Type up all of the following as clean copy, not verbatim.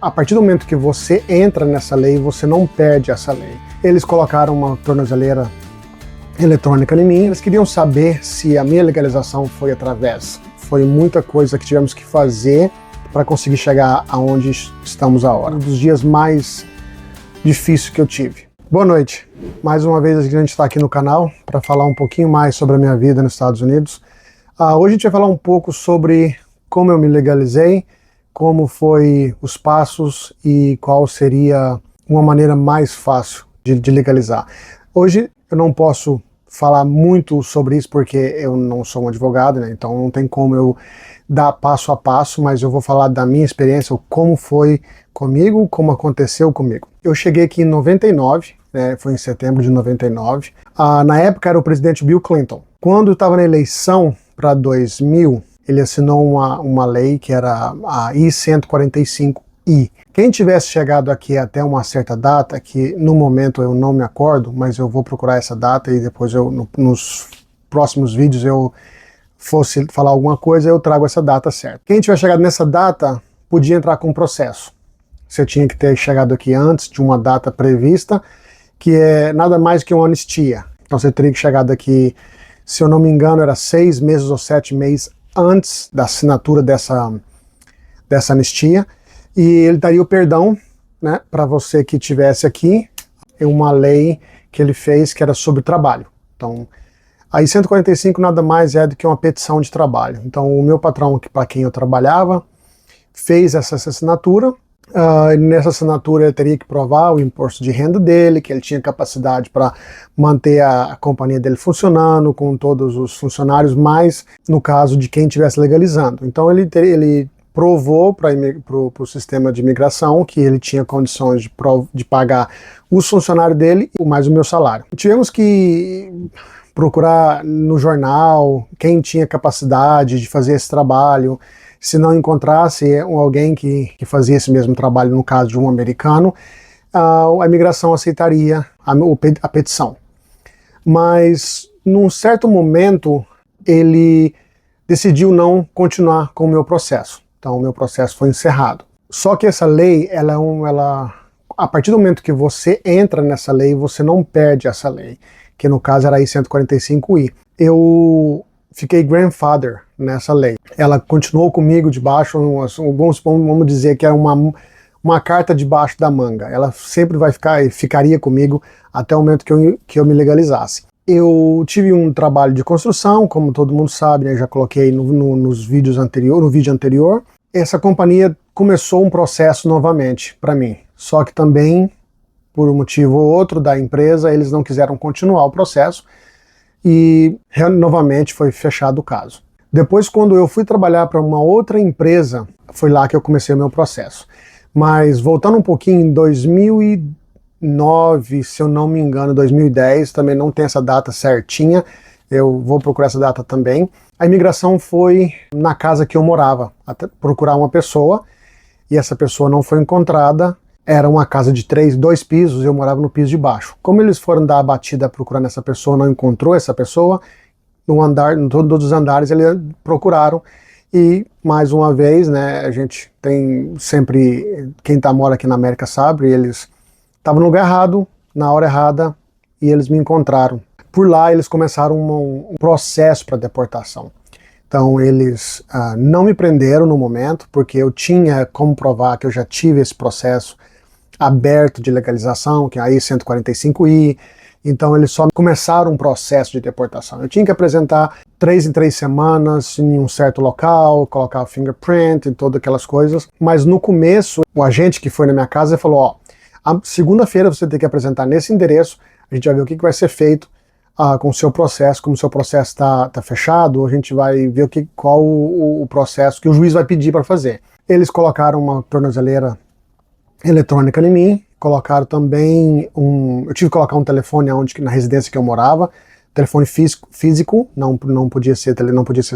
A partir do momento que você entra nessa lei, você não perde essa lei. Eles colocaram uma tornozeleira eletrônica em mim, eles queriam saber se a minha legalização foi através. Foi muita coisa que tivemos que fazer para conseguir chegar aonde estamos agora. Um dos dias mais difíceis que eu tive. Boa noite. Mais uma vez a gente está aqui no canal para falar um pouquinho mais sobre a minha vida nos Estados Unidos. Hoje a gente vai falar um pouco sobre como eu me legalizei, como foi os passos e qual seria uma maneira mais fácil de legalizar. Hoje eu não posso falar muito sobre isso porque eu não sou um advogado, né? Então não tem como eu dar passo a passo, mas eu vou falar da minha experiência, como foi comigo, como aconteceu comigo. Eu cheguei aqui em 99, né? Foi em setembro de 99. Na época era o presidente Bill Clinton. Quando eu estava na eleição para 2000, ele assinou uma lei que era a I-145I. Quem tivesse chegado aqui até uma certa data, que no momento eu não me acordo, mas eu vou procurar essa data e depois nos próximos vídeos eu fosse falar alguma coisa, eu trago essa data certa. Quem tiver chegado nessa data podia entrar com um processo. Você tinha que ter chegado aqui antes de uma data prevista, que é nada mais que uma anistia. Então você teria que chegar daqui, se eu não me engano, era 6 meses ou 7 meses antes da assinatura dessa anistia, e ele daria o perdão, né, para você que estivesse aqui. É uma lei que ele fez que era sobre trabalho. Então, a I-145 nada mais é do que uma petição de trabalho. Então, o meu patrão, para quem eu trabalhava, fez essa assinatura. Nessa assinatura ele teria que provar o imposto de renda dele, que ele tinha capacidade para manter a companhia dele funcionando com todos os funcionários, mas no caso de quem estivesse legalizando. Então ele provou para o sistema de imigração que ele tinha condições de pagar os funcionários dele mais o meu salário. Tivemos que procurar no jornal quem tinha capacidade de fazer esse trabalho. Se não encontrasse alguém que fazia esse mesmo trabalho, no caso de um americano, a imigração aceitaria a petição. Mas, num certo momento, ele decidiu não continuar com o meu processo. Então, o meu processo foi encerrado. Só que essa lei, a partir do momento que você entra nessa lei, você não perde essa lei, que no caso era a I-145I. Eu fiquei grandfather nessa lei. Ela continuou comigo debaixo, vamos dizer que é uma carta debaixo da manga. Ela sempre ficaria comigo até o momento que eu me legalizasse. Eu tive um trabalho de construção, como todo mundo sabe, né? Já coloquei no vídeo anterior. Essa companhia começou um processo novamente para mim. Só que também, por um motivo ou outro da empresa, eles não quiseram continuar o processo e novamente foi fechado o caso. Depois, quando eu fui trabalhar para uma outra empresa, foi lá que eu comecei o meu processo. Mas voltando um pouquinho, em 2009, se eu não me engano, 2010, também não tem essa data certinha, eu vou procurar essa data também. A imigração foi na casa que eu morava, até procurar uma pessoa, e essa pessoa não foi encontrada. Era uma casa de 2 pisos, eu morava no piso de baixo. Como eles foram dar a batida procurando essa pessoa, não encontrou essa pessoa, em todos os andares eles procuraram. E, mais uma vez, né, a gente tem sempre, quem mora aqui na América sabe, eles estavam no lugar errado, na hora errada, e eles me encontraram. Por lá eles começaram um processo para deportação. Então eles não me prenderam no momento, porque eu tinha como provar que eu já tive esse processo aberto de legalização, que é a I-145I, então eles só começaram um processo de deportação. Eu tinha que apresentar 3 em 3 semanas em um certo local, colocar o fingerprint e todas aquelas coisas, mas no começo, o agente que foi na minha casa falou, ó, a segunda-feira você tem que apresentar nesse endereço, a gente vai ver o que vai ser feito com o seu processo, como o seu processo está fechado, a gente vai ver qual o processo que o juiz vai pedir para fazer. Eles colocaram uma tornozeleira eletrônica em mim, colocaram também eu tive que colocar um telefone na residência que eu morava, telefone físico, não podia ser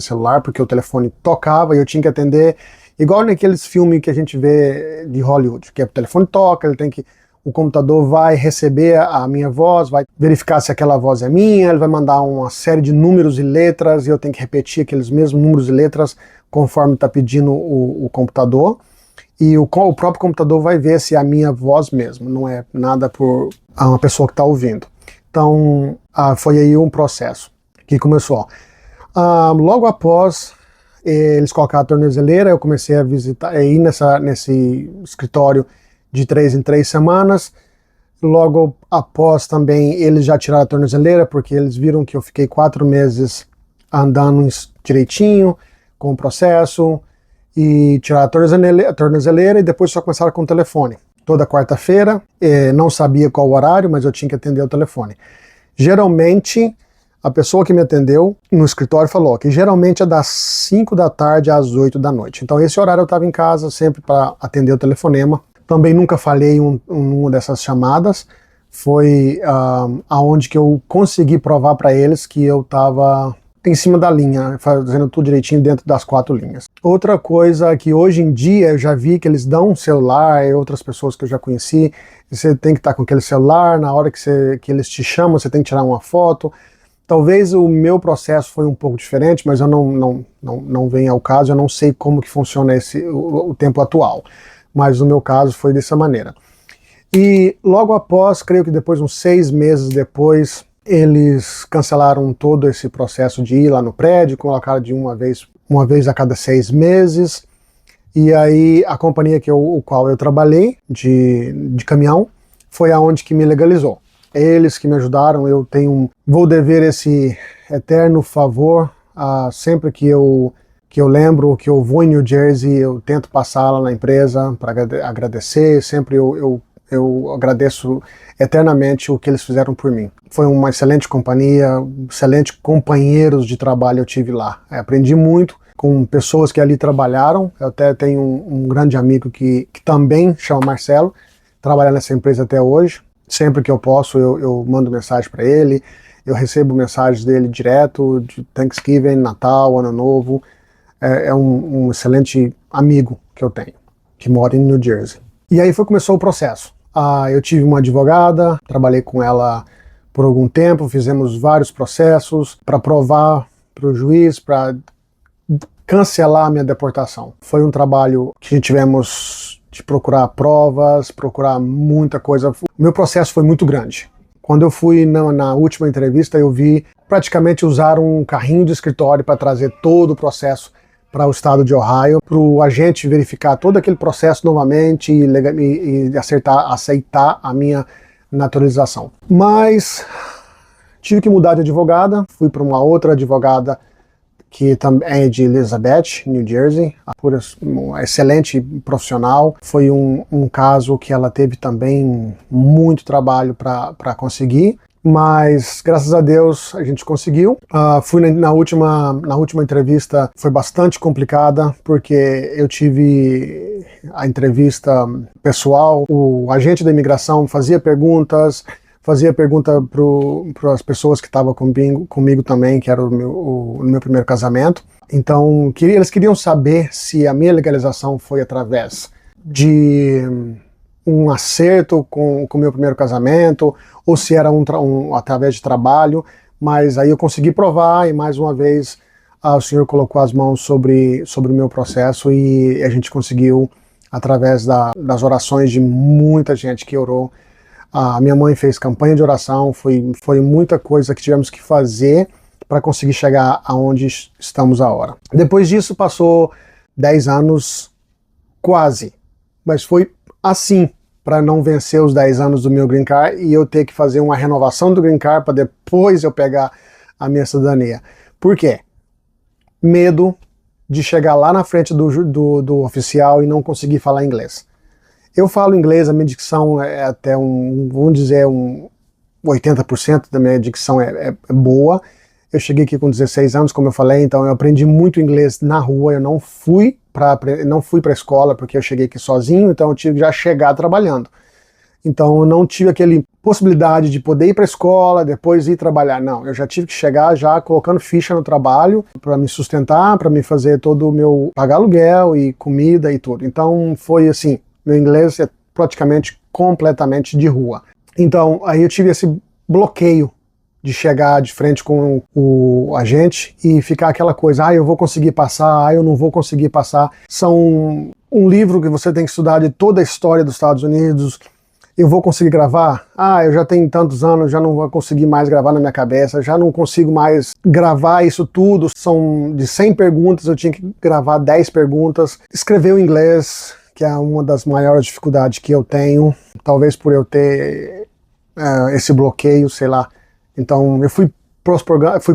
celular, porque o telefone tocava e eu tinha que atender, igual naqueles filmes que a gente vê de Hollywood, que o telefone toca, o computador vai receber a minha voz, vai verificar se aquela voz é minha, ele vai mandar uma série de números e letras, e eu tenho que repetir aqueles mesmos números e letras conforme está pedindo o computador. e o próprio computador vai ver se é a minha voz mesmo, não é nada por uma pessoa que está ouvindo. Então, foi aí um processo que começou. Logo após eles colocaram a tornozeleira, eu comecei a visitar, ir nesse escritório de 3 em 3 semanas. Logo após também eles já tiraram a tornozeleira, porque eles viram que eu fiquei 4 meses andando direitinho com o processo, e tiraram a tornozeleira e depois só começaram com o telefone. Toda quarta-feira, não sabia qual horário, mas eu tinha que atender o telefone. Geralmente, a pessoa que me atendeu no escritório falou que geralmente é das 5 da tarde às 8 da noite. Então esse horário eu estava em casa sempre para atender o telefonema. Também nunca falhei em uma dessas chamadas. Foi aonde que eu consegui provar para eles que eu estava em cima da linha, fazendo tudo direitinho dentro das 4 linhas. Outra coisa que hoje em dia eu já vi que eles dão um celular, e outras pessoas que eu já conheci, você tem que estar com aquele celular, na hora que eles te chamam, você tem que tirar uma foto. Talvez o meu processo foi um pouco diferente, mas eu não venho ao caso, eu não sei como que funciona o tempo atual. Mas no meu caso foi dessa maneira. E logo após, creio que depois, uns 6 meses depois, eles cancelaram todo esse processo de ir lá no prédio, colocaram de uma vez a cada 6 meses. E aí a companhia o qual eu trabalhei, de caminhão, foi aonde que me legalizou. Eles que me ajudaram, vou dever esse eterno favor, sempre que eu lembro que eu vou em New Jersey, eu tento passar lá na empresa para agradecer, sempre eu agradeço eternamente o que eles fizeram por mim. Foi uma excelente companhia, excelentes companheiros de trabalho eu tive lá. Aprendi muito com pessoas que ali trabalharam. Eu até tenho um grande amigo que também chama Marcelo, trabalha nessa empresa até hoje. Sempre que eu posso, eu mando mensagem para ele, eu recebo mensagens dele direto, de Thanksgiving, Natal, Ano Novo. É um excelente amigo que eu tenho, que mora em New Jersey. E aí começou o processo. Eu tive uma advogada, trabalhei com ela por algum tempo, fizemos vários processos para provar para o juiz, para cancelar a minha deportação. Foi um trabalho que tivemos de procurar provas, procurar muita coisa. O meu processo foi muito grande. Quando eu fui na última entrevista, eu vi praticamente usar um carrinho de escritório para trazer todo o processo para o estado de Ohio, para o agente verificar todo aquele processo novamente e aceitar a minha naturalização. Mas tive que mudar de advogada, fui para uma outra advogada que também é de Elizabeth, New Jersey, uma excelente profissional. Foi um caso que ela teve também muito trabalho para conseguir, mas graças a Deus a gente conseguiu. Fui na última entrevista, foi bastante complicada, porque eu tive a entrevista pessoal, o agente da imigração fazia pergunta para as pessoas que estavam comigo também, que era o meu primeiro casamento. Então, eles queriam saber se a minha legalização foi através de um acerto com o meu primeiro casamento, ou se era através de trabalho, mas aí eu consegui provar, e mais uma vez o Senhor colocou as mãos sobre o meu processo, e a gente conseguiu, através das orações de muita gente que orou. A minha mãe fez campanha de oração, foi muita coisa que tivemos que fazer para conseguir chegar aonde estamos agora. Depois disso passou 10 anos, quase, mas foi assim, para não vencer os 10 anos do meu Green Card e eu ter que fazer uma renovação do Green Card para depois eu pegar a minha cidadania. Por quê? Medo de chegar lá na frente do oficial e não conseguir falar inglês. Eu falo inglês, a minha dicção é até vamos dizer, 80% da minha dicção é boa. Eu cheguei aqui com 16 anos, como eu falei, então eu aprendi muito inglês na rua, eu não fui para a escola, porque eu cheguei aqui sozinho, então eu tive que já chegar trabalhando. Então eu não tive aquela possibilidade de poder ir para a escola, depois ir trabalhar. Não, eu já tive que chegar já colocando ficha no trabalho para me sustentar, para me fazer todo o meu pagar aluguel e comida e tudo. Então foi assim, meu inglês é praticamente completamente de rua. Então aí eu tive esse bloqueio de chegar de frente com o agente e ficar aquela coisa, eu vou conseguir passar, eu não vou conseguir passar. São um livro que você tem que estudar de toda a história dos Estados Unidos, eu vou conseguir gravar? Eu já tenho tantos anos, já não vou conseguir mais gravar na minha cabeça, já não consigo mais gravar isso tudo. São de 100 perguntas, eu tinha que gravar 10 perguntas. Escrever o inglês, que é uma das maiores dificuldades que eu tenho, talvez por eu ter esse bloqueio, sei lá. Então eu fui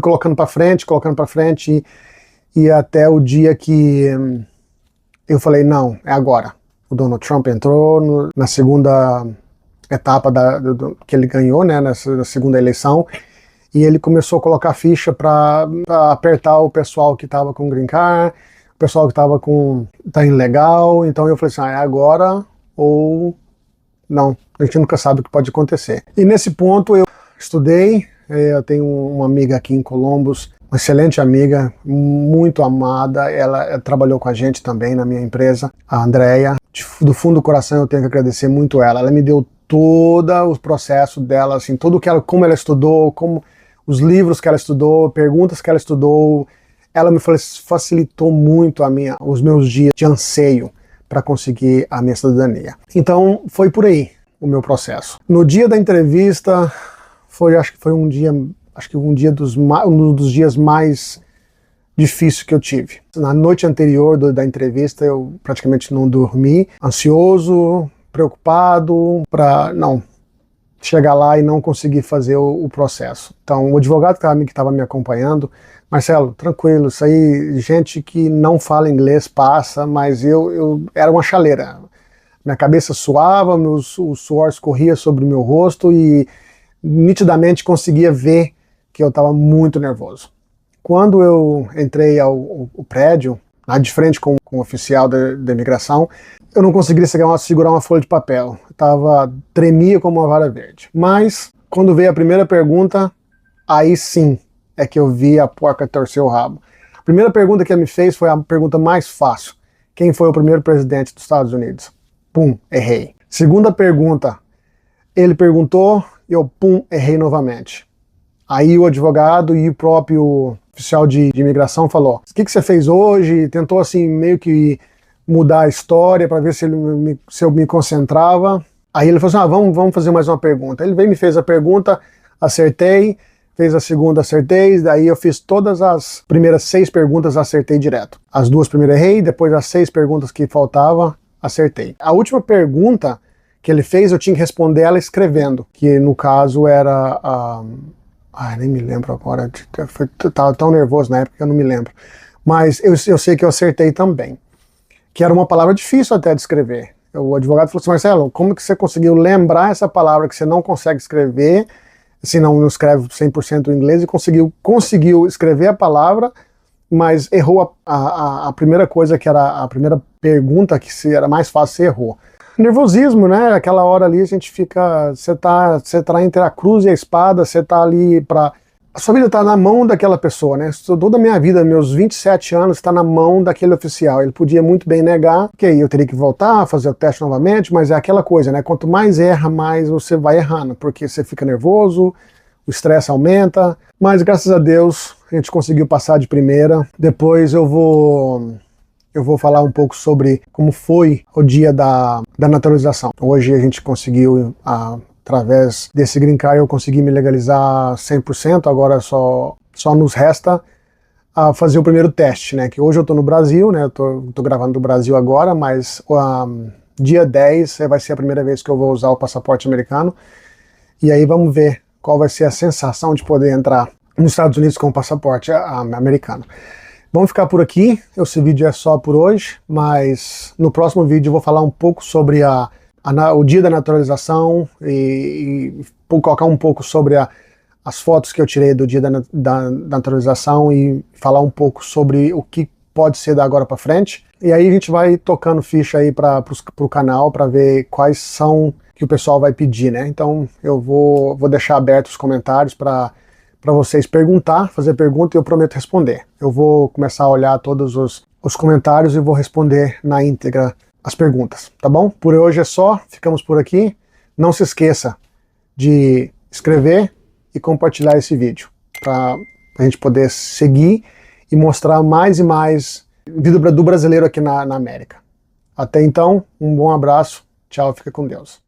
colocando para frente, e até o dia que eu falei, não, é agora. O Donald Trump entrou na segunda etapa que ele ganhou, né, na segunda eleição, e ele começou a colocar ficha para apertar o pessoal que estava com green card, o pessoal que estava tá ilegal. Então eu falei assim, é agora ou não, a gente nunca sabe o que pode acontecer. E nesse ponto eu estudei, eu tenho uma amiga aqui em Columbus, uma excelente amiga, muito amada, ela trabalhou com a gente também na minha empresa, a Andrea. Do fundo do coração eu tenho que agradecer muito ela me deu todo o processo dela, assim, como ela estudou, como os livros que ela estudou, perguntas que ela estudou, ela me facilitou muito os meus dias de anseio para conseguir a minha cidadania. Então foi por aí o meu processo. No dia da entrevista, acho que foi um dos dias mais difíceis que eu tive. Na noite anterior da entrevista eu praticamente não dormi, ansioso, preocupado para não chegar lá e não conseguir fazer o processo. Então o advogado que estava me acompanhando, Marcelo, tranquilo, isso aí, gente que não fala inglês passa, mas eu era uma chaleira. Minha cabeça suava, o suor escorria sobre o meu rosto e nitidamente conseguia ver que eu estava muito nervoso. Quando eu entrei ao prédio, lá de frente com o oficial da imigração, eu não conseguia segurar uma folha de papel. Tremia como uma vara verde. Mas, quando veio a primeira pergunta, aí sim é que eu vi a porca torcer o rabo. A primeira pergunta que ele me fez foi a pergunta mais fácil. Quem foi o primeiro presidente dos Estados Unidos? Pum, errei. Segunda pergunta, ele perguntou e eu, pum, errei novamente. Aí o advogado e o próprio oficial de imigração falou, o que você fez hoje? Tentou assim meio que mudar a história para ver se eu me concentrava. Aí ele falou assim, vamos fazer mais uma pergunta. Ele veio e me fez a pergunta, acertei, fez a segunda, acertei, daí eu fiz todas as primeiras 6 perguntas, acertei direto. As 2 primeiras errei, depois as 6 perguntas que faltavam, acertei. A última pergunta que ele fez, eu tinha que responder ela escrevendo, que no caso era nem me lembro agora, estava tão nervoso na época que eu não me lembro. Mas eu sei que eu acertei também, que era uma palavra difícil até de escrever. O advogado falou assim, Marcelo, como que você conseguiu lembrar essa palavra que você não consegue escrever, se não escreve 100% em inglês, e conseguiu escrever a palavra, mas errou a primeira coisa, que era a primeira pergunta, que era mais fácil, você errou. Nervosismo, né? Aquela hora ali a gente fica, você tá entre a cruz e a espada, você tá ali a sua vida tá na mão daquela pessoa, né? Toda a minha vida, meus 27 anos, está na mão daquele oficial. Ele podia muito bem negar, que aí eu teria que voltar, fazer o teste novamente, mas é aquela coisa, né? Quanto mais erra, mais você vai errando, porque você fica nervoso, o estresse aumenta, mas graças a Deus a gente conseguiu passar de primeira. Depois eu vou falar um pouco sobre como foi o dia da naturalização. Hoje a gente conseguiu, através desse green card, eu consegui me legalizar 100%, agora só nos resta fazer o primeiro teste, né? Que hoje eu estou no Brasil, né? Eu tô gravando do Brasil agora, mas dia 10 vai ser a primeira vez que eu vou usar o passaporte americano, e aí vamos ver qual vai ser a sensação de poder entrar nos Estados Unidos com o passaporte americano. Vamos ficar por aqui, esse vídeo é só por hoje, mas no próximo vídeo eu vou falar um pouco sobre o dia da naturalização e colocar um pouco sobre as fotos que eu tirei do dia da naturalização e falar um pouco sobre o que pode ser da agora para frente. E aí a gente vai tocando ficha aí para o canal para ver quais são que o pessoal vai pedir, né? Então eu vou deixar abertos os comentários para vocês fazer pergunta, e eu prometo responder. Eu vou começar a olhar todos os comentários e vou responder na íntegra as perguntas, tá bom? Por hoje é só, ficamos por aqui. Não se esqueça de inscrever e compartilhar esse vídeo, para a gente poder seguir e mostrar mais e mais vida do brasileiro aqui na América. Até então, um bom abraço, tchau, fica com Deus.